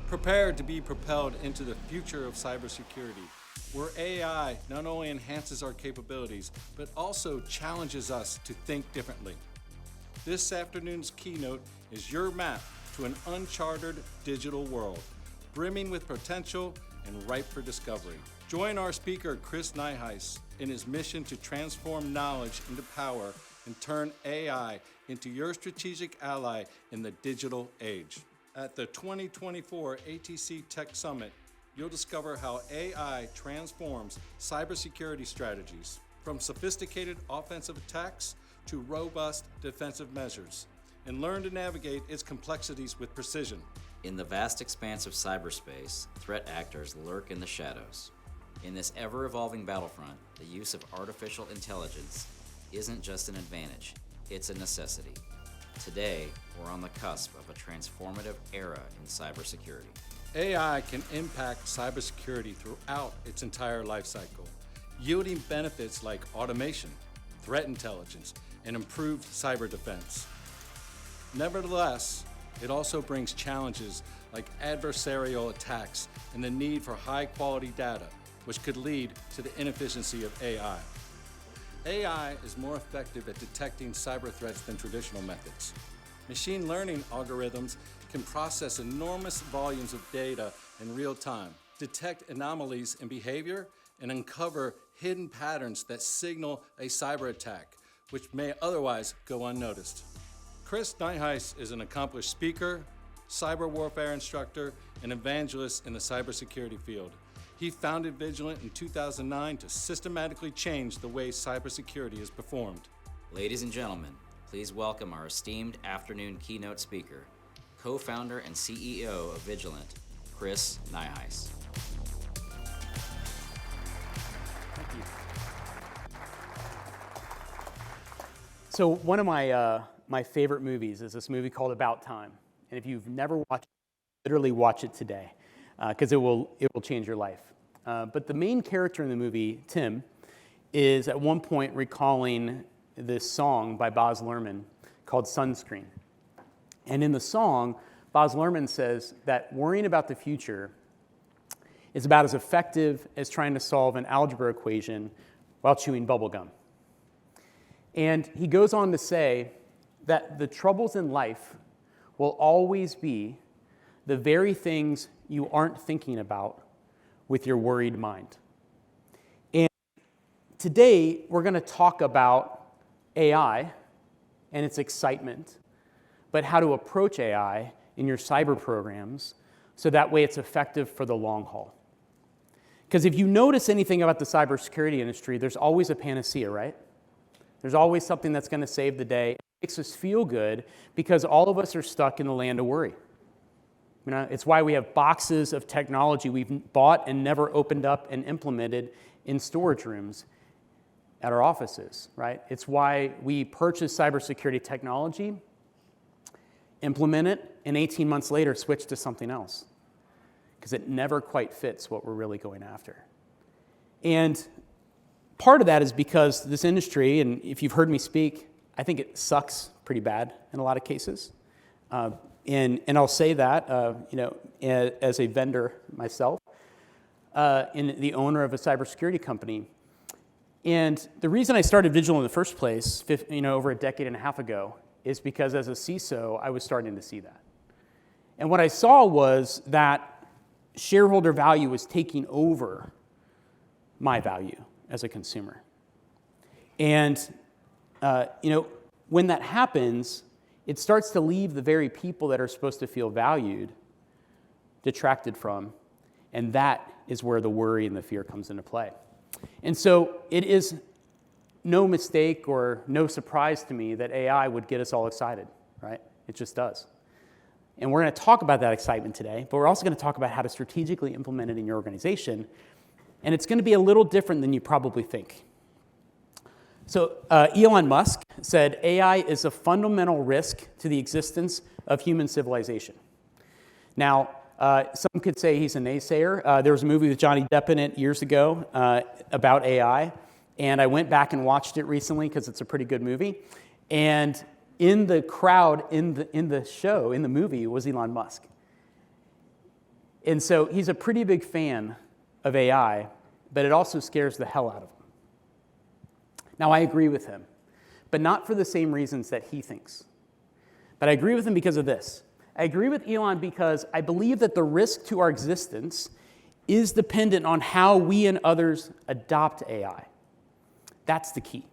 Prepare to be propelled into the future of cybersecurity, where AI not only enhances our capabilities, but also challenges us to think differently. This afternoon's keynote is your map to an uncharted digital world, brimming with potential and ripe for discovery. Join our speaker, Chris Nyhuis, in his mission to transform knowledge into power and turn AI into your strategic ally in the digital age. At the 2024 ATC Tech Summit, you'll discover how AI transforms cybersecurity strategies, from sophisticated offensive attacks to robust defensive measures, and learn to navigate its complexities with precision. In the vast expanse of cyberspace, threat actors lurk in the shadows. In this ever-evolving battlefront, the use of artificial intelligence isn't just an advantage, it's a necessity. Today, we're on the cusp of a transformative era in cybersecurity. AI can impact cybersecurity throughout its entire lifecycle, yielding benefits like automation, threat intelligence, and improved cyber defense. Nevertheless, it also brings challenges like adversarial attacks and the need for high-quality data, which could lead to the inefficiency of AI. AI is more effective at detecting cyber threats than traditional methods. Machine learning algorithms can process enormous volumes of data in real time, detect anomalies in behavior, and uncover hidden patterns that signal a cyber attack, which may otherwise go unnoticed. Chris Nyhuis is an accomplished speaker, cyber warfare instructor, and evangelist in the cybersecurity field. He founded Vigilant in 2009 to systematically change the way cybersecurity is performed. Ladies and gentlemen, please welcome our esteemed afternoon keynote speaker, co-founder and CEO of Vigilant, Chris Nyhuis. Thank you. So one of my favorite movies is this movie called About Time. And if you've never watched it, literally watch it today, because it will change your life. But the main character in the movie, Tim, is at one point recalling this song by Baz Luhrmann called Sunscreen. And in the song, Baz Luhrmann says that worrying about the future is about as effective as trying to solve an algebra equation while chewing bubble gum. And he goes on to say that the troubles in life will always be the very things you aren't thinking about with your worried mind. And today, we're going to talk about AI and its excitement, but how to approach AI in your cyber programs so that way it's effective for the long haul. Because if you notice anything about the cybersecurity industry, there's always a panacea, right? There's always something that's going to save the day. It makes us feel good because all of us are stuck in the land of worry. You know, it's why we have boxes of technology we've bought and never opened up and implemented in storage rooms at our offices, right? It's why we purchase cybersecurity technology, implement it, and 18 months later switch to something else, because it never quite fits what we're really going after. And part of that is because this industry, and if you've heard me speak, I think it sucks pretty bad in a lot of cases. And I'll say that, as a vendor myself, and the owner of a cybersecurity company. And the reason I started Vigilant in the first place, over a decade and a half ago, is because as a CISO, I was starting to see that. And what I saw was that shareholder value was taking over my value as a consumer. And, when that happens, it starts to leave the very people that are supposed to feel valued detracted from, and that is where the worry and the fear comes into play. And so it is no mistake or no surprise to me that AI would get us all excited, right? It just does. And we're going to talk about that excitement today, but we're also going to talk about how to strategically implement it in your organization, and it's going to be a little different than you probably think. So Elon Musk said AI is a fundamental risk to the existence of human civilization. Now, some could say he's a naysayer. There was a movie with Johnny Depp in it years ago about AI, and I went back and watched it recently because it's a pretty good movie. And in the crowd, in the movie, was Elon Musk. And so he's a pretty big fan of AI, but it also scares the hell out of him. Now, I agree with him, but not for the same reasons that he thinks. But I agree with him because of this. I agree with Elon because I believe that the risk to our existence is dependent on how we and others adopt AI. That's the key.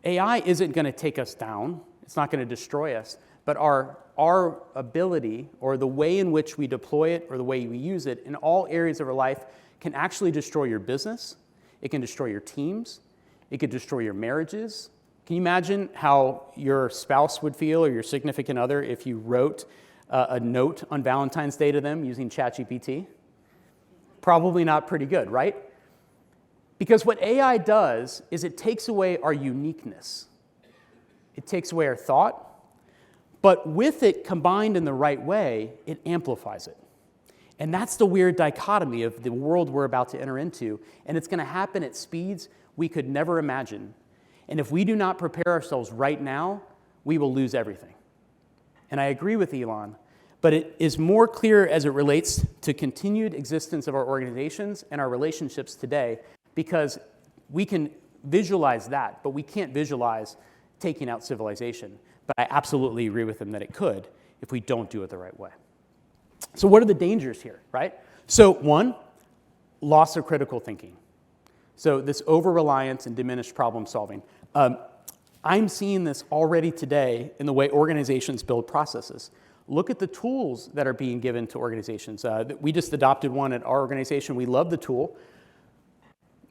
AI isn't going to take us down. It's not going to destroy us. But our ability, or the way in which we deploy it, or the way we use it in all areas of our life can actually destroy your business. It can destroy your teams. It could destroy your marriages. Can you imagine how your spouse would feel, or your significant other, if you wrote a note on Valentine's Day to them using ChatGPT? Probably not pretty good, right? Because what AI does is it takes away our uniqueness. It takes away our thought, but with it combined in the right way, it amplifies it. And that's the weird dichotomy of the world we're about to enter into, and it's going to happen at speeds we could never imagine. And if we do not prepare ourselves right now, we will lose everything. And I agree with Elon, but it is more clear as it relates to continued existence of our organizations and our relationships today, because we can visualize that, but we can't visualize taking out civilization. But I absolutely agree with him that it could if we don't do it the right way. So what are the dangers here, right? So one, loss of critical thinking. So this over-reliance and diminished problem solving. I'm seeing this already today in the way organizations build processes. Look at the tools that are being given to organizations. We just adopted one at our organization. We love the tool.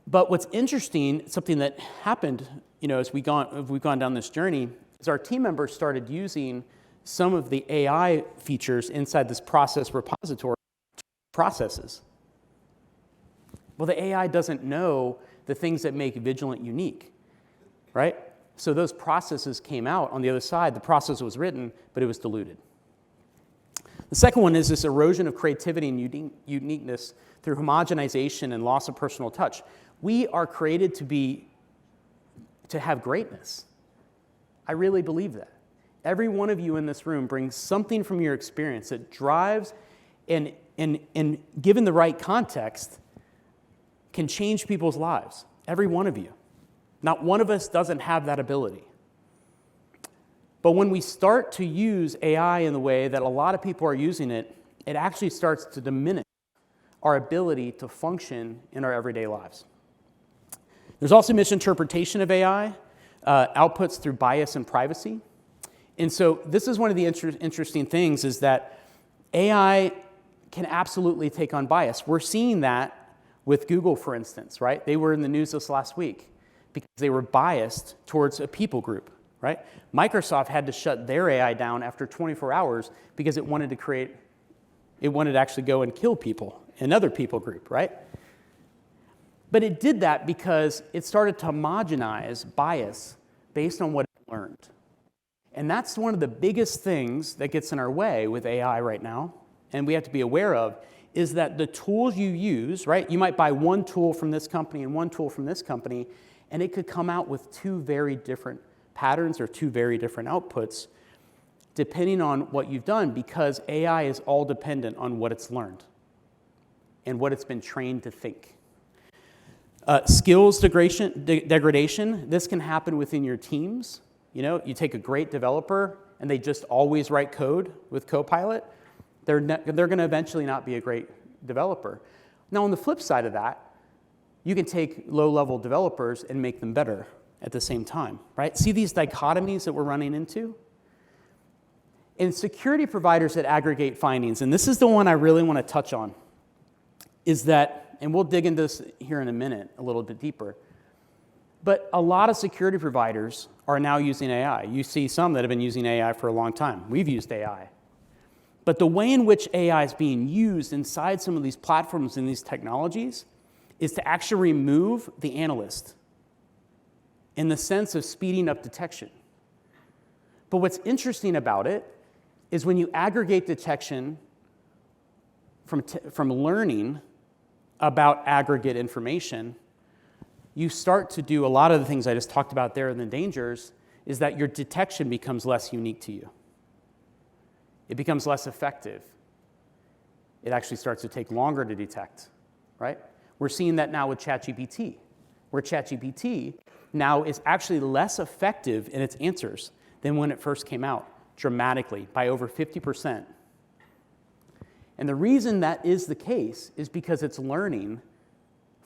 But what's interesting, something that happened, as we've gone down this journey, is our team members started using some of the AI features inside this process repository processes. Well, the AI doesn't know the things that make Vigilant unique, right? So those processes came out on the other side. The process was written, but it was diluted. The second one is this erosion of creativity and uniqueness through homogenization and loss of personal touch. We are created to have greatness. I really believe that. Every one of you in this room brings something from your experience that drives and given the right context, can change people's lives. Every one of you. Not one of us doesn't have that ability. But when we start to use AI in the way that a lot of people are using it, it actually starts to diminish our ability to function in our everyday lives. There's also misinterpretation of AI, outputs through bias and privacy. And so this is one of the interesting things, is that AI can absolutely take on bias. We're seeing that with Google, for instance, right? They were in the news this last week because they were biased towards a people group, right? Microsoft had to shut their AI down after 24 hours because it wanted to actually go and kill people, another people group, right? But it did that because it started to homogenize bias based on what it learned. And that's one of the biggest things that gets in our way with AI right now, and we have to be aware of, is that the tools you use, right? You might buy one tool from this company and one tool from this company, and it could come out with two very different patterns or two very different outputs, depending on what you've done, because AI is all dependent on what it's learned and what it's been trained to think. Skills degradation, this can happen within your teams. You take a great developer and they just always write code with Copilot, they're going to eventually not be a great developer. Now, on the flip side of that, you can take low-level developers and make them better at the same time, right? See these dichotomies that we're running into? And security providers that aggregate findings, and this is the one I really want to touch on, is that, and we'll dig into this here in a minute a little bit deeper, but a lot of security providers are now using AI. You see some that have been using AI for a long time. We've used AI. But the way in which AI is being used inside some of these platforms and these technologies is to actually remove the analyst in the sense of speeding up detection. But what's interesting about it is when you aggregate detection from learning about aggregate information, you start to do a lot of the things I just talked about there in the dangers, is that your detection becomes less unique to you. It becomes less effective. it actually starts to take longer to detect, right? We're seeing that now with ChatGPT, where ChatGPT now is actually less effective in its answers than when it first came out, dramatically, by over 50%. And the reason that is the case is because it's learning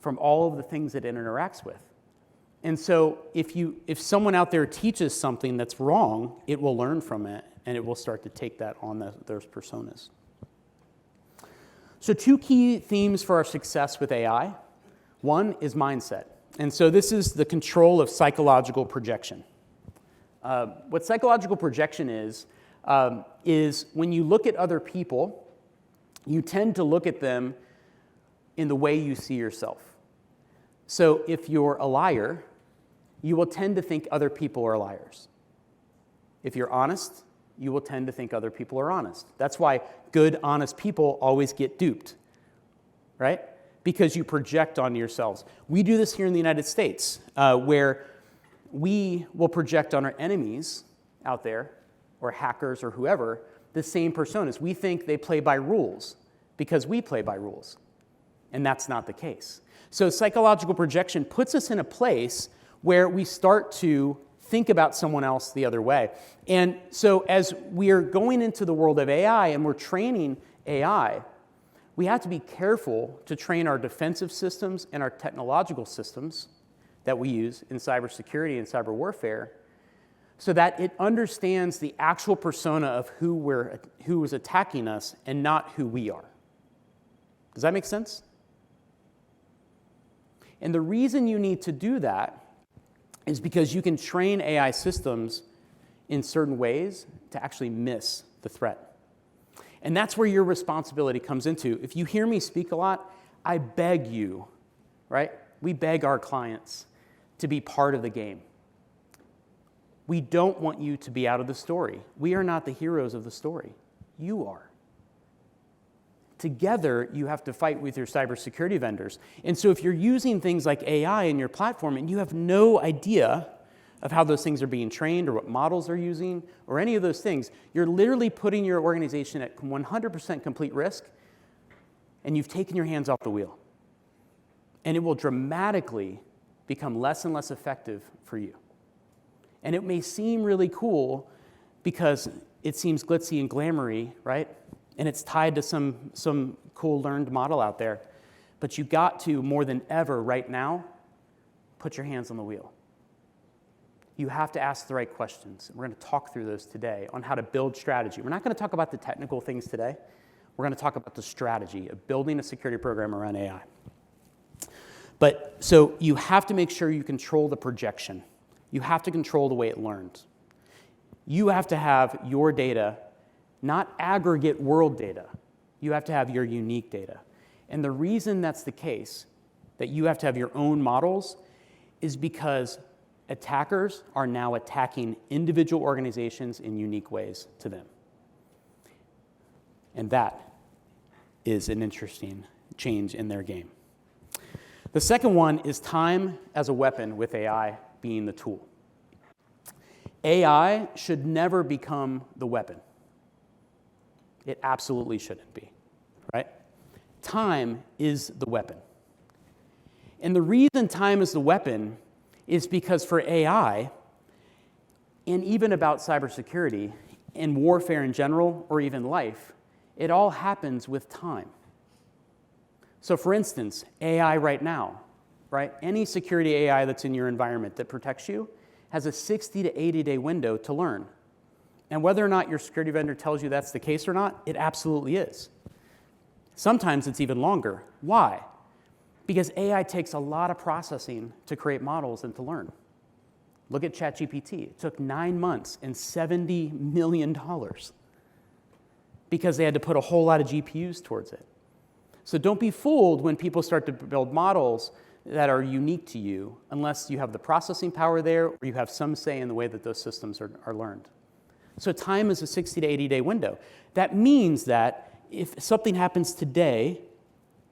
from all of the things that it interacts with. And so if someone out there teaches something that's wrong, it will learn from it, and it will start to take that on those personas. So 2 key themes for our success with AI. One is mindset. And so this is the control of psychological projection. What psychological projection is when you look at other people, you tend to look at them in the way you see yourself. So if you're a liar, you will tend to think other people are liars. If you're honest, you will tend to think other people are honest. That's why good, honest people always get duped, right? Because you project onto yourselves. We do this here in the United States, where we will project on our enemies out there, or hackers or whoever, the same personas. We think they play by rules because we play by rules. And that's not the case. So psychological projection puts us in a place where we start to think about someone else the other way. And so as we are going into the world of AI and we're training AI, we have to be careful to train our defensive systems and our technological systems that we use in cybersecurity and cyber warfare so that it understands the actual persona of who is attacking us and not who we are. Does that make sense? And the reason you need to do that is because you can train AI systems in certain ways to actually miss the threat. And that's where your responsibility comes into. If you hear me speak a lot, I beg you, right? We beg our clients to be part of the game. We don't want you to be out of the story. We are not the heroes of the story. You are. Together, you have to fight with your cybersecurity vendors. And so if you're using things like AI in your platform and you have no idea of how those things are being trained or what models they're using or any of those things, you're literally putting your organization at 100% complete risk, and you've taken your hands off the wheel. And it will dramatically become less and less effective for you. And it may seem really cool because it seems glitzy and glamoury, right? And it's tied to some cool learned model out there. But you got to, more than ever right now, put your hands on the wheel. You have to ask the right questions. We're going to talk through those today on how to build strategy. We're not going to talk about the technical things today. We're going to talk about the strategy of building a security program around AI. But so you have to make sure you control the projection. You have to control the way it learns. You have to have your data, not aggregate world data. You have to have your unique data. And the reason that's the case, that you have to have your own models, is because attackers are now attacking individual organizations in unique ways to them. And that is an interesting change in their game. The second one is time as a weapon, with AI being the tool. AI should never become the weapon. It absolutely shouldn't be, right? Time is the weapon. And the reason time is the weapon is because for AI, and even about cybersecurity and warfare in general, or even life, it all happens with time. So for instance, AI right now, right? Any security AI that's in your environment that protects you has a 60 to 80-day window to learn. And whether or not your security vendor tells you that's the case or not, it absolutely is. Sometimes it's even longer. Why? Because AI takes a lot of processing to create models and to learn. Look at ChatGPT. It took 9 months and $70 million because they had to put a whole lot of GPUs towards it. So don't be fooled when people start to build models that are unique to you unless you have the processing power there or you have some say in the way that those systems are learned. So time is a 60 to 80-day window. That means that if something happens today,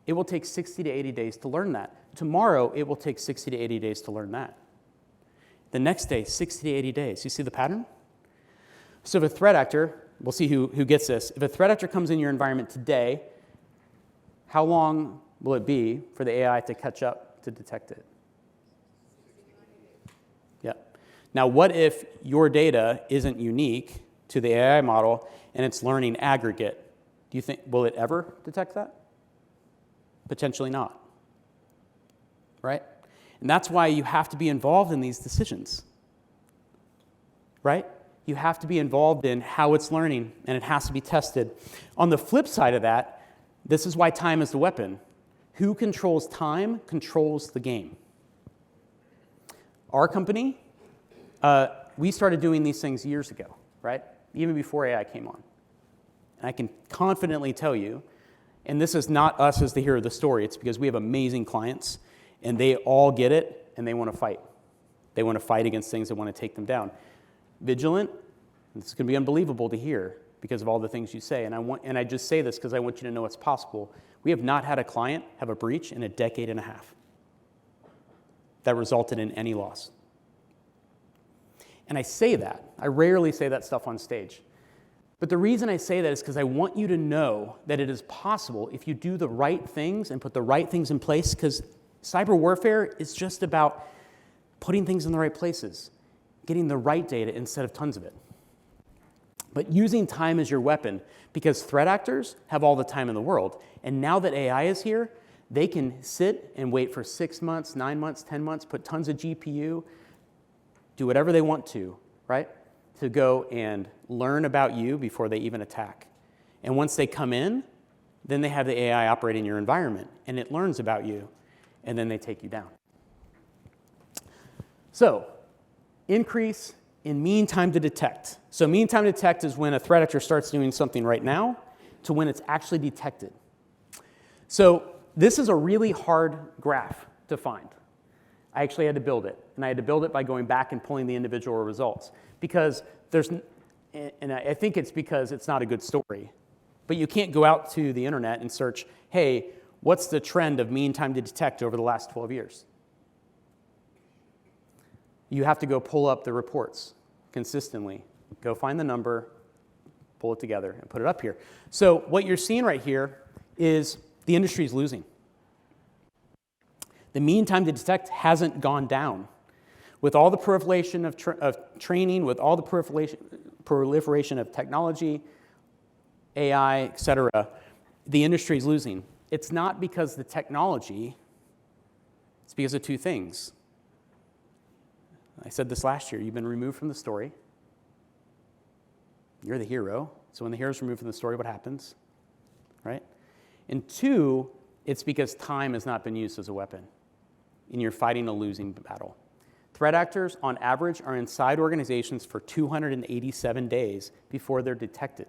it will take 60 to 80 days to learn that. Tomorrow, it will take 60 to 80 days to learn that. The next day, 60 to 80 days. You see the pattern? So if a threat actor, we'll see who gets this. If a threat actor comes in your environment today, how long will it be for the AI to catch up to detect it? Yeah. Now, what if your data isn't unique to the AI model and it's learning aggregate? Do you think, will it ever detect that? Potentially not. Right? And that's why you have to be involved in these decisions. Right? You have to be involved in how it's learning, and it has to be tested. On the flip side of that, this is why time is the weapon. Who controls time controls the game. Our company, we started doing these things years ago, right? Even before AI came on. And I can confidently tell you, and this is not us as the hero of the story, it's because we have amazing clients, and they all get it, and they want to fight. They want to fight against things that want to take them down. Vigilant, this is going to be unbelievable to hear because of all the things you say, and I just say this because I want you to know it's possible. We have not had a client have a breach in a decade and a half that resulted in any loss. And I say that. I rarely say that stuff on stage. But the reason I say that is because I want you to know that it is possible if you do the right things and put the right things in place, because cyber warfare is just about putting things in the right places, getting the right data instead of tons of it. But using time as your weapon, because threat actors have all the time in the world. And now that AI is here, they can sit and wait for 6 months, 9 months, 10 months, put tons of GPU, do whatever they want to, right? To go and learn about you before they even attack. And once they come in, then they have the AI operate in your environment, and it learns about you, and then they take you down. So, increase in mean time to detect. So mean time to detect is when a threat actor starts doing something right now to when it's actually detected. So this is a really hard graph to find. I actually had to build it, and I had to build it by going back and pulling the individual results, because and I think it's because it's not a good story, but you can't go out to the internet and search, hey, what's the trend of mean time to detect over the last 12 years? You have to go pull up the reports consistently, go find the number, pull it together, and put it up here. So what you're seeing right here is the industry is losing. The mean time to detect hasn't gone down. With all the proliferation of training, with all the proliferation of technology, AI, et cetera, the industry is losing. It's not because the technology, it's because of two things. I said this last year, you've been removed from the story. You're the hero. So when the hero is removed from the story, what happens? Right? And two, it's because time has not been used as a weapon, and you're fighting a losing battle. Threat actors, on average, are inside organizations for 287 days before they're detected,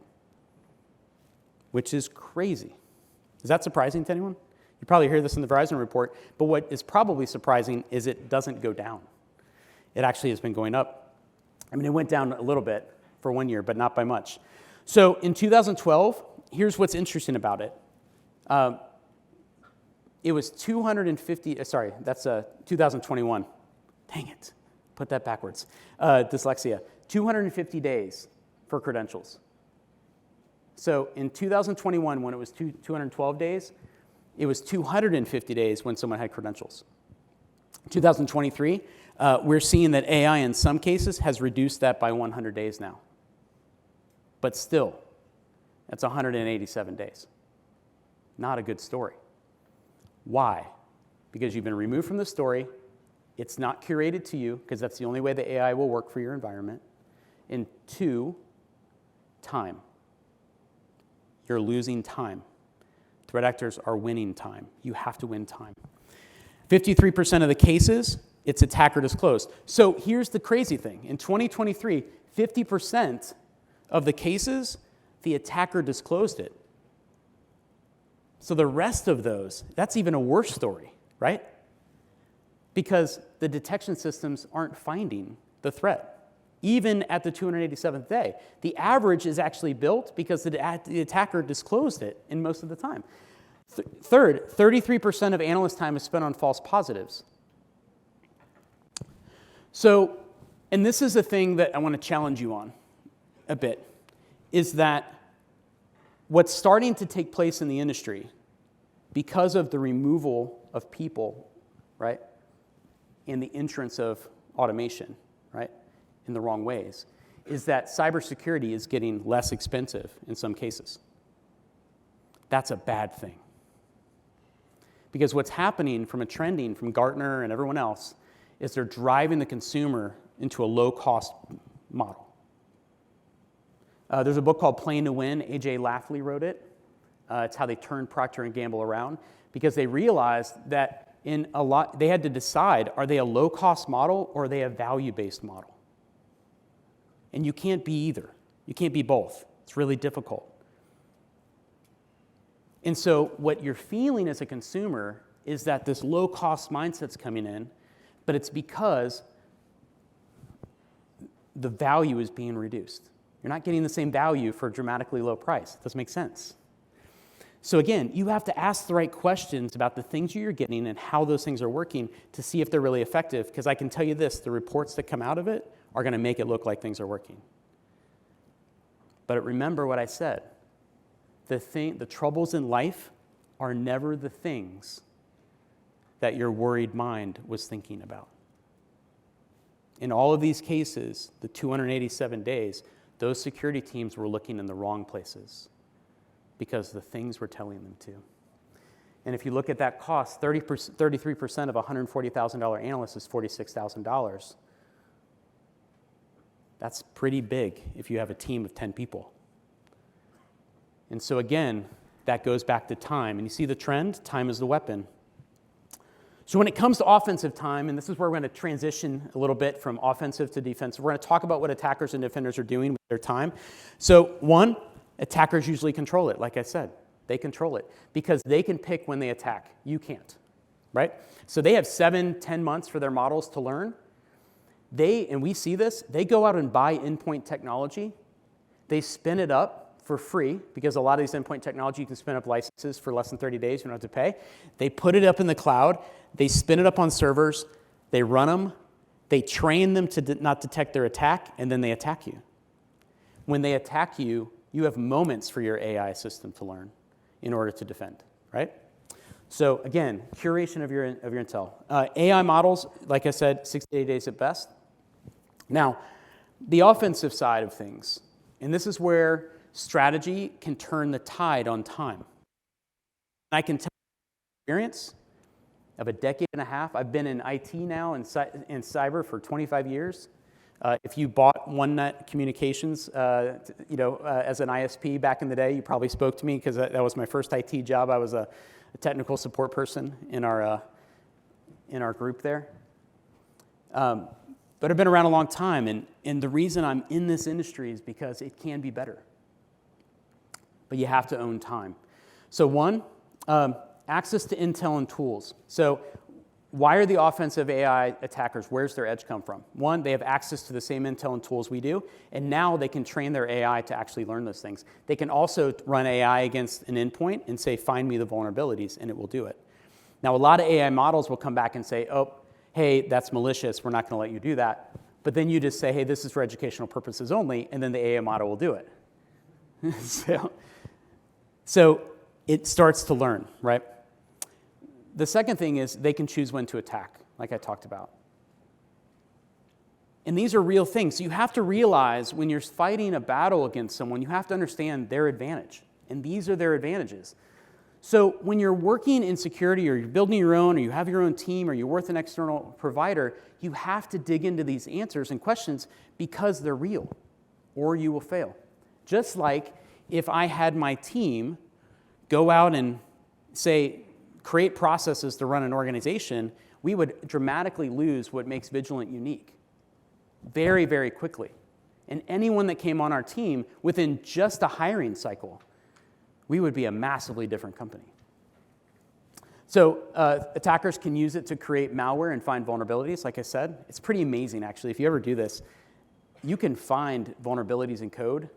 which is crazy. Is that surprising to anyone? You probably hear this in the Verizon report, but what is probably surprising is it doesn't go down. It actually has been going up. I mean, it went down a little bit for 1 year, but not by much. So in 2012, here's what's interesting about it. It was 2021. Dang it, put that backwards. Dyslexia. 250 days for credentials. So in 2021, when it was 212 days, it was 250 days when someone had credentials. 2023, we're seeing that AI in some cases has reduced that by 100 days now. But still, that's 187 days. Not a good story. Why? Because you've been removed from the story. It's not curated to you, because that's the only way the AI will work for your environment. And two, time. You're losing time. Threat actors are winning time. You have to win time. 53% of the cases, it's attacker disclosed. So here's the crazy thing. In 2023, 50% of the cases, the attacker disclosed it. So the rest of those, that's even a worse story, right? Because the detection systems aren't finding the threat, even at the 287th day. The average is actually built because the attacker disclosed it in most of the time. Third, 33% of analyst time is spent on false positives. So, and this is a thing that I want to challenge you on a bit, is that what's starting to take place in the industry, because of the removal of people, right, and the entrance of automation, right, in the wrong ways, is that cybersecurity is getting less expensive in some cases. That's a bad thing. Because what's happening from a trending from Gartner and everyone else is they're driving the consumer into a low-cost model. There's a book called Playing to Win. A.J. Lafley wrote it. It's how they turned Procter & Gamble around, because they realized that they had to decide, are they a low-cost model or are they a value-based model? And you can't be either. You can't be both. It's really difficult. And so what you're feeling as a consumer is that this low-cost mindset's coming in, but it's because the value is being reduced. You're not getting the same value for a dramatically low price. It doesn't make sense. So again, you have to ask the right questions about the things you're getting and how those things are working to see if they're really effective, because I can tell you this, the reports that come out of it are going to make it look like things are working. But remember what I said. The troubles in life are never the things that your worried mind was thinking about. In all of these cases, the 287 days, those security teams were looking in the wrong places because the things were telling them to. And if you look at that cost, 33% of a $140,000 analyst is $46,000. That's pretty big if you have a team of 10 people. And so again, that goes back to time. And you see the trend? Time is the weapon. So when it comes to offensive time, and this is where we're going to transition a little bit from offensive to defensive, we're going to talk about what attackers and defenders are doing with their time. So one, attackers usually control it, like I said. They control it because they can pick when they attack. You can't, right? So they have 7-10 months for their models to learn. And we see this, they go out and buy endpoint technology. They spin it up for free, because a lot of these endpoint technology, you can spin up licenses for less than 30 days, you don't have to pay. They put it up in the cloud, they spin it up on servers, they run them, they train them to not detect their attack, and then they attack you. When they attack you, you have moments for your AI system to learn in order to defend, right? So again, curation of your intel. AI models, like I said, 6 to 8 days at best. Now, the offensive side of things, and this is where strategy can turn the tide on time. I can tell you experience of a decade and a half. I've been in IT now and cyber for 25 years. If you bought OneNet Communications, as an ISP back in the day, you probably spoke to me because that was my first IT job. I was a technical support person in our group there. But I've been around a long time, and the reason I'm in this industry is because it can be better. But you have to own time. So one, access to intel and tools. So why are the offensive AI attackers, where's their edge come from? One, they have access to the same intel and tools we do, and now they can train their AI to actually learn those things. They can also run AI against an endpoint and say, find me the vulnerabilities, and it will do it. Now, a lot of AI models will come back and say, oh, hey, that's malicious, we're not gonna let you do that. But then you just say, hey, this is for educational purposes only, and then the AI model will do it. So it starts to learn, right? The second thing is they can choose when to attack, like I talked about. And these are real things. So you have to realize when you're fighting a battle against someone, you have to understand their advantage. And these are their advantages. So when you're working in security or you're building your own or you have your own team or you're with an external provider, you have to dig into these answers and questions because they're real or you will fail. Just like if I had my team go out and say, create processes to run an organization, we would dramatically lose what makes Vigilant unique very, very quickly. And anyone that came on our team within just a hiring cycle, we would be a massively different company. So attackers can use it to create malware and find vulnerabilities, like I said. It's pretty amazing, actually. If you ever do this, you can find vulnerabilities in code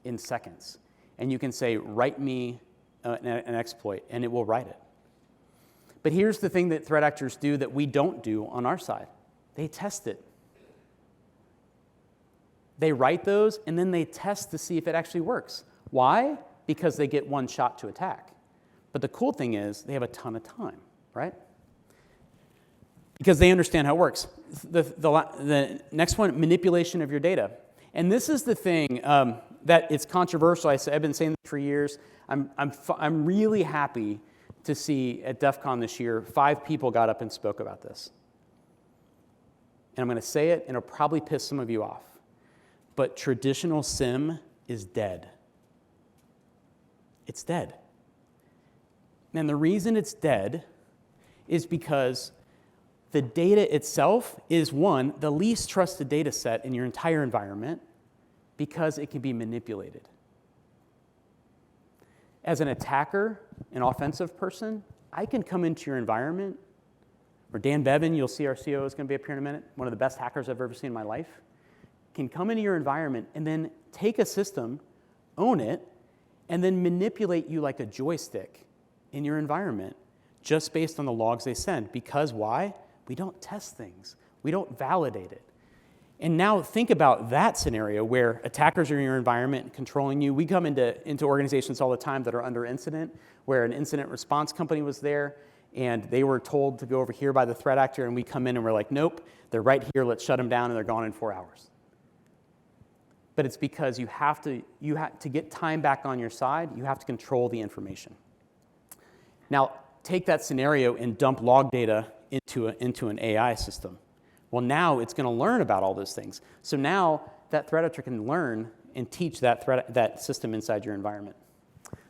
in seconds. And you can say, write me an exploit, and it will write it. But here's the thing that threat actors do that we don't do on our side. They test it. They write those, and then they test to see if it actually works. Why? Because they get one shot to attack. But the cool thing is they have a ton of time, right? Because they understand how it works. The next one, manipulation of your data. And this is the thing that it's controversial. I've been saying this for years. I'm really happy to see at DEF CON this year, 5 people got up and spoke about this. And I'm going to say it, and it'll probably piss some of you off. But traditional SIM is dead. It's dead. And the reason it's dead is because the data itself is, one, the least trusted data set in your entire environment because it can be manipulated. As an attacker, an offensive person, I can come into your environment, or Dan Bevan, you'll see our CEO is going to be up here in a minute, one of the best hackers I've ever seen in my life, can come into your environment and then take a system, own it, and then manipulate you like a joystick in your environment just based on the logs they send. Because why? We don't test things. We don't validate it. And now think about that scenario where attackers are in your environment and controlling you. We come into organizations all the time that are under incident, where an incident response company was there, and they were told to go over here by the threat actor, and we come in and we're like, nope, they're right here, let's shut them down, and they're gone in 4 hours. But it's because you have to get time back on your side, you have to control the information. Now, take that scenario and dump log data into an AI system. Well, now it's going to learn about all those things. So now that threat actor can learn and teach that system inside your environment.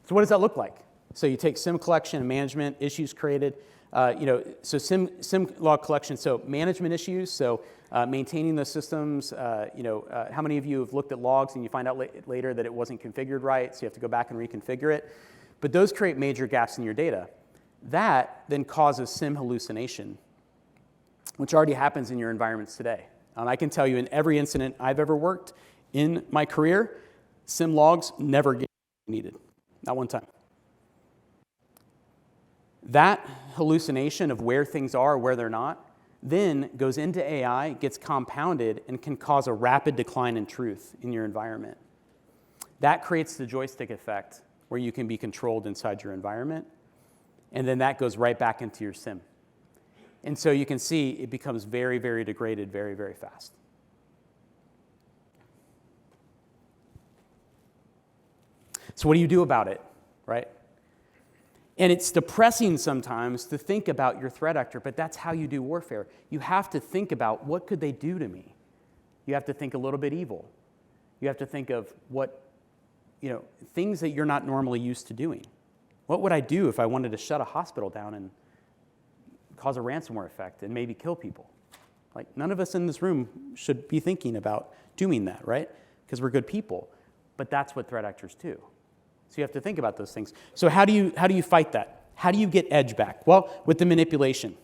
So what does that look like? So you take SIM collection and management, issues created. So SIM log collection, so management issues, so maintaining the systems. How many of you have looked at logs and you find out later that it wasn't configured right, so you have to go back and reconfigure it? But those create major gaps in your data. That then causes SIM hallucination, which already happens in your environments today. I can tell you in every incident I've ever worked in my career, SIM logs never get needed, not one time. That hallucination of where things are, where they're not, then goes into AI, gets compounded, and can cause a rapid decline in truth in your environment. That creates the joystick effect, where you can be controlled inside your environment, and then that goes right back into your SIM. And so you can see it becomes very, very degraded very, very fast. So what do you do about it, right? And it's depressing sometimes to think about your threat actor, but that's how you do warfare. You have to think about, what could they do to me? You have to think a little bit evil. You have to think of things that you're not normally used to doing. What would I do if I wanted to shut a hospital down and cause a ransomware effect and maybe kill people? Like, none of us in this room should be thinking about doing that, right? Because we're good people. But that's what threat actors do. So you have to think about those things. So how do you fight that? How do you get edge back? Well, with the manipulation.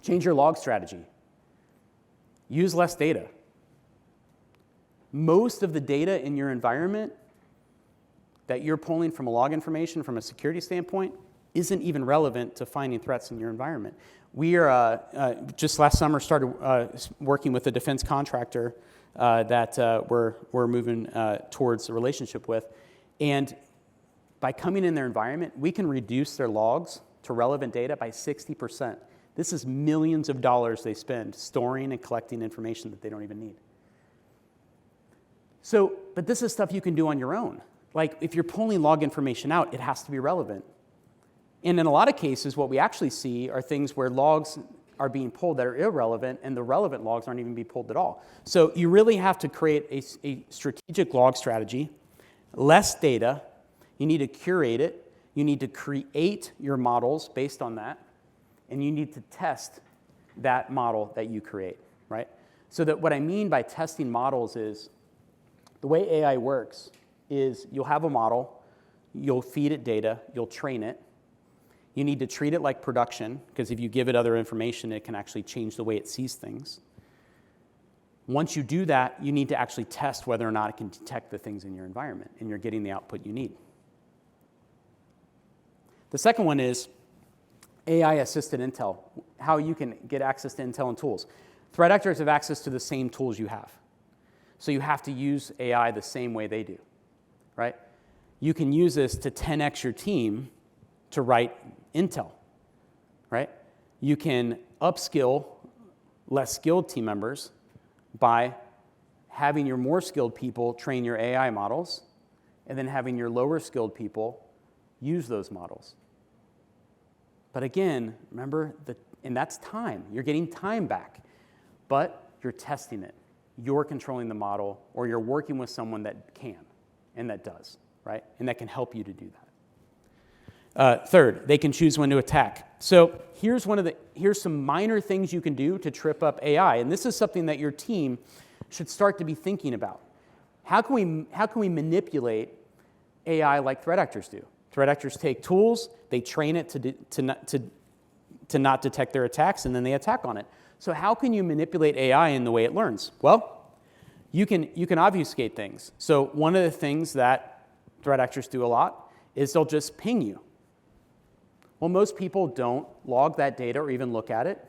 Change your log strategy. Use less data. Most of the data in your environment that you're pulling from a log information from a security standpoint isn't even relevant to finding threats in your environment. We are just last summer started working with a defense contractor that we're moving towards a relationship with. And by coming in their environment, we can reduce their logs to relevant data by 60%. This is millions of dollars they spend storing and collecting information that they don't even need. So, but this is stuff you can do on your own. Like, if you're pulling log information out, it has to be relevant. And in a lot of cases, what we actually see are things where logs are being pulled that are irrelevant, and the relevant logs aren't even being pulled at all. So you really have to create a strategic log strategy, less data. You need to curate it. You need to create your models based on that. And you need to test that model that you create, right? So that what I mean by testing models is, the way AI works is you'll have a model, you'll feed it data, you'll train it. You need to treat it like production, because if you give it other information, it can actually change the way it sees things. Once you do that, you need to actually test whether or not it can detect the things in your environment, and you're getting the output you need. The second one is AI-assisted intel, how you can get access to intel and tools. Threat actors have access to the same tools you have. So you have to use AI the same way they do, right? You can use this to 10x your team to write intel, right? You can upskill less skilled team members by having your more skilled people train your AI models, and then having your lower skilled people use those models. But again, remember, and that's time. You're getting time back, but you're testing it. You're controlling the model, or you're working with someone that can and that does, right? And that can help you to do that. Third, they can choose when to attack. So here's some minor things you can do to trip up AI, and this is something that your team should start to be thinking about. How can we manipulate AI like threat actors do? Threat actors take tools, they train it to not detect their attacks, and then they attack on it. So how can you manipulate AI in the way it learns? Well, you can obfuscate things. So one of the things that threat actors do a lot is they'll just ping you. Well, most people don't log that data or even look at it.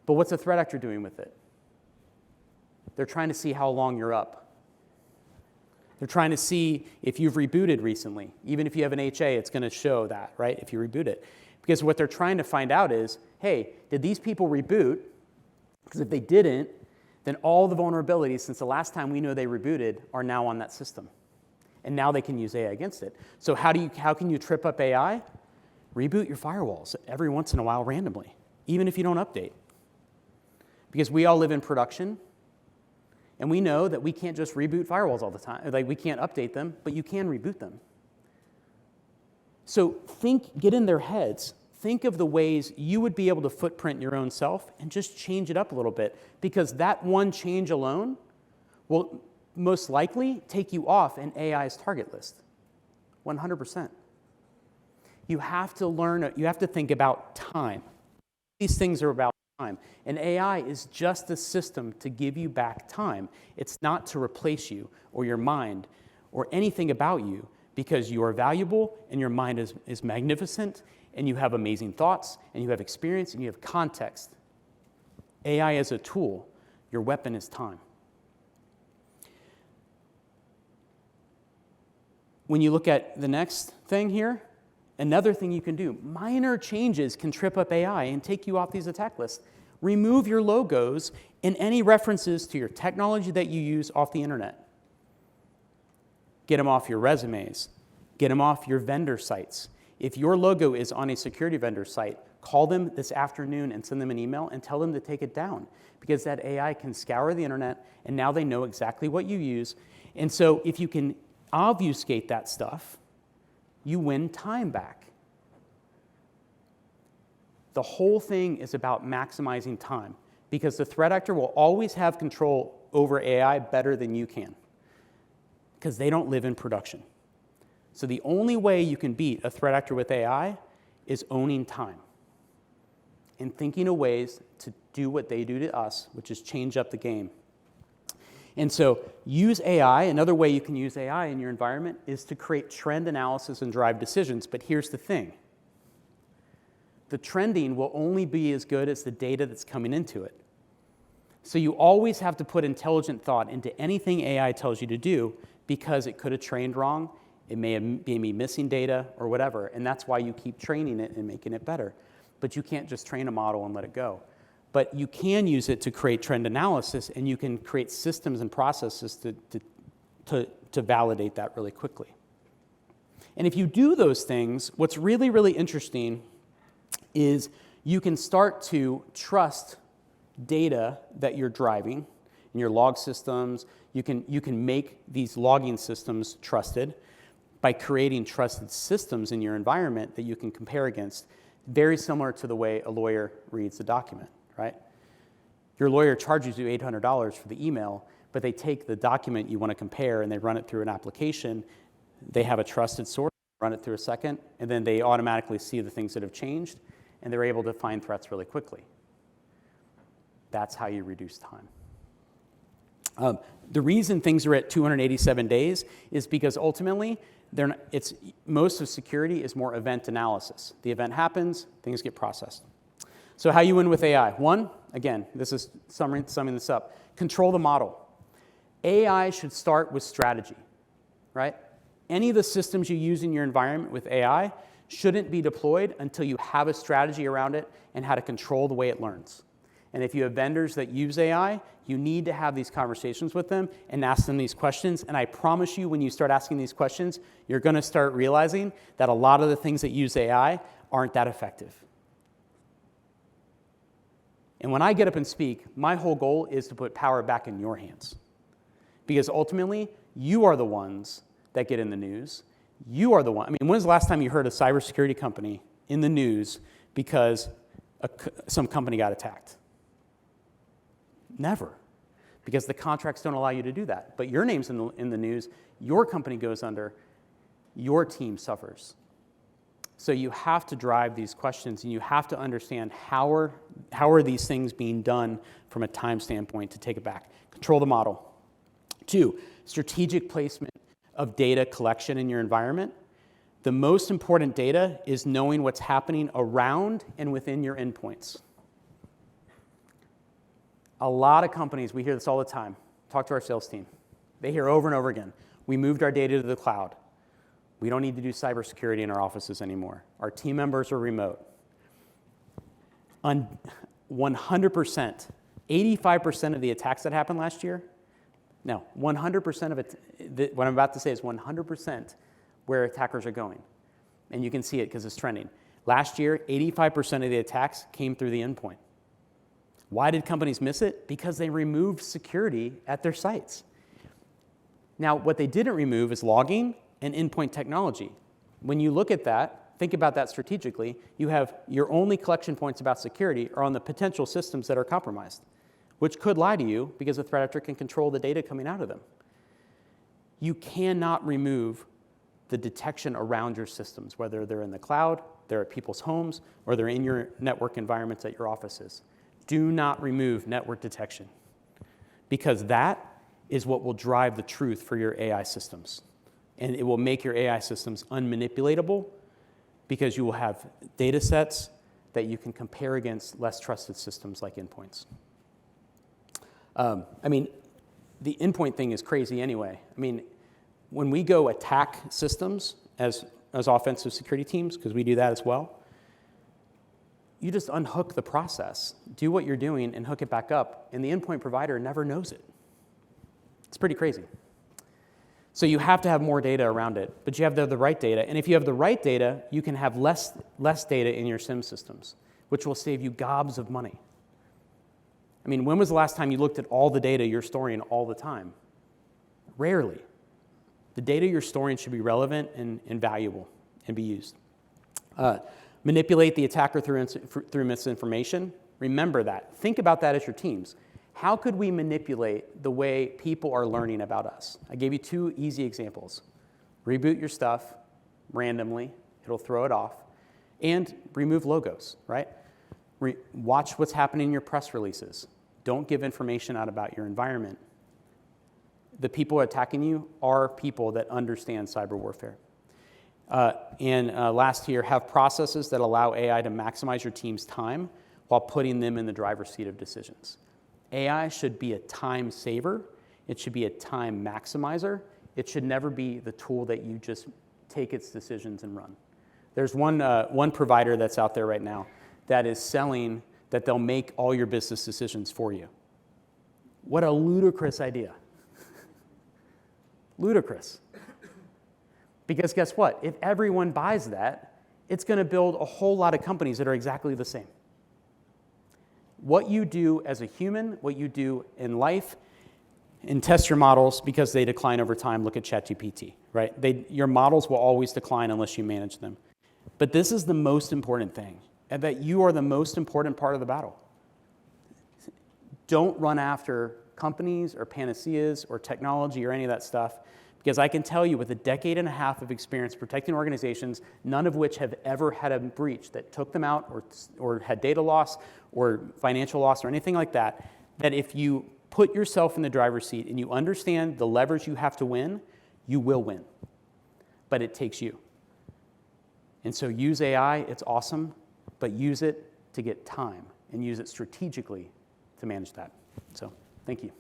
But what's a threat actor doing with it? They're trying to see how long you're up. They're trying to see if you've rebooted recently. Even if you have an HA, it's going to show that, right, if you reboot it. Because what they're trying to find out is, hey, did these people reboot? Because if they didn't, then all the vulnerabilities since the last time we know they rebooted are now on that system. And now they can use AI against it. So how can you trip up AI? Reboot your firewalls every once in a while randomly, even if you don't update. Because we all live in production, and we know that we can't just reboot firewalls all the time. Like, we can't update them, but you can reboot them. So get in their heads. Think of the ways you would be able to footprint your own self and just change it up a little bit, because that one change alone will most likely take you off an AI's target list, 100%. You have to think about time. These things are about time. And AI is just a system to give you back time. It's not to replace you or your mind or anything about you, because you are valuable and your mind is magnificent and you have amazing thoughts and you have experience and you have context. AI is a tool. Your weapon is time. When you look at the next thing here, another thing you can do, minor changes can trip up AI and take you off these attack lists. Remove your logos and any references to your technology that you use off the internet. Get them off your resumes. Get them off your vendor sites. If your logo is on a security vendor site, call them this afternoon and send them an email and tell them to take it down, because that AI can scour the internet and now they know exactly what you use. And so if you can obfuscate that stuff, you win time back. The whole thing is about maximizing time, because the threat actor will always have control over AI better than you can, because they don't live in production. So the only way you can beat a threat actor with AI is owning time and thinking of ways to do what they do to us, which is change up the game. And so use AI. Another way you can use AI in your environment is to create trend analysis and drive decisions. But here's the thing. The trending will only be as good as the data that's coming into it. So you always have to put intelligent thought into anything AI tells you to do, because it could have trained wrong, it may be missing data or whatever, and that's why you keep training it and making it better. But you can't just train a model and let it go. But you can use it to create trend analysis, and you can create systems and processes to validate that really quickly. And if you do those things, what's really, really interesting is you can start to trust data that you're driving in your log systems. You can make these logging systems trusted by creating trusted systems in your environment that you can compare against, very similar to the way a lawyer reads a document, right? Your lawyer charges you $800 for the email, but they take the document you want to compare and they run it through an application. They have a trusted source, run it through a second, and then they automatically see the things that have changed, and they're able to find threats really quickly. That's how you reduce time. The reason things are at 287 days is because ultimately, most of security is more event analysis. The event happens, things get processed. So how you win with AI? One, again, this is summing this up. Control the model. AI should start with strategy, right? any of the systems you use in your environment with AI shouldn't be deployed until you have a strategy around it and how to control the way it learns. And if you have vendors that use AI, you need to have these conversations with them and ask them these questions. And I promise you, when you start asking these questions, you're going to start realizing that a lot of the things that use AI aren't that effective. And when I get up and speak, my whole goal is to put power back in your hands. Because ultimately, you are the ones that get in the news. You are the one. I mean, when's the last time you heard a cybersecurity company in the news because some company got attacked? Never. Because the contracts don't allow you to do that. But your name's in the news, your company goes under, your team suffers. So you have to drive these questions, and you have to understand how are these things being done from a time standpoint to take it back. Control the model. 2, strategic placement of data collection in your environment. The most important data is knowing what's happening around and within your endpoints. A lot of companies, we hear this all the time. Talk to our sales team. They hear over and over again, we moved our data to the cloud. We don't need to do cybersecurity in our offices anymore. Our team members are remote. On 100%, 85% of the attacks that happened last year, no, 100% of it, what I'm about to say is 100% where attackers are going. And you can see it because it's trending. Last year, 85% of the attacks came through the endpoint. Why did companies miss it? Because they removed security at their sites. Now, what they didn't remove is logging and endpoint technology. When you look at that, think about that strategically, you have your only collection points about security are on the potential systems that are compromised, which could lie to you because a threat actor can control the data coming out of them. You cannot remove the detection around your systems, whether they're in the cloud, they're at people's homes, or they're in your network environments at your offices. Do not remove network detection, because that is what will drive the truth for your AI systems. And it will make your AI systems unmanipulatable because you will have data sets that you can compare against less trusted systems like endpoints. I mean, the endpoint thing is crazy anyway. I mean, when we go attack systems as offensive security teams, because we do that as well, you just unhook the process, do what you're doing, and hook it back up, and the endpoint provider never knows it. It's pretty crazy. So you have to have more data around it, but you have to have the right data. And if you have the right data, you can have less data in your SIM systems, which will save you gobs of money. I mean, when was the last time you looked at all the data you're storing all the time? Rarely. The data you're storing should be relevant and valuable and be used. Manipulate the attacker through misinformation. Remember that. Think about that as your teams. How could we manipulate the way people are learning about us? I gave you 2 easy examples. Reboot your stuff randomly. It'll throw it off. And remove logos, right? Watch what's happening in your press releases. Don't give information out about your environment. The people attacking you are people that understand cyber warfare. Last year, have processes that allow AI to maximize your team's time while putting them in the driver's seat of decisions. AI should be a time saver. It should be a time maximizer. It should never be the tool that you just take its decisions and run. There's one provider that's out there right now that is selling that they'll make all your business decisions for you. What a ludicrous idea. Ludicrous. Because guess what? If everyone buys that, it's going to build a whole lot of companies that are exactly the same. What you do as a human, what you do in life, and test your models because they decline over time. Look at ChatGPT, right? Your models will always decline unless you manage them. But this is the most important thing, and that you are the most important part of the battle. Don't run after companies or panaceas or technology or any of that stuff, because I can tell you with a decade and a half of experience protecting organizations, none of which have ever had a breach that took them out or had data loss or financial loss or anything like that, that if you put yourself in the driver's seat and you understand the levers you have to win, you will win. But it takes you. And so use AI, it's awesome, but use it to get time and use it strategically to manage that. So thank you.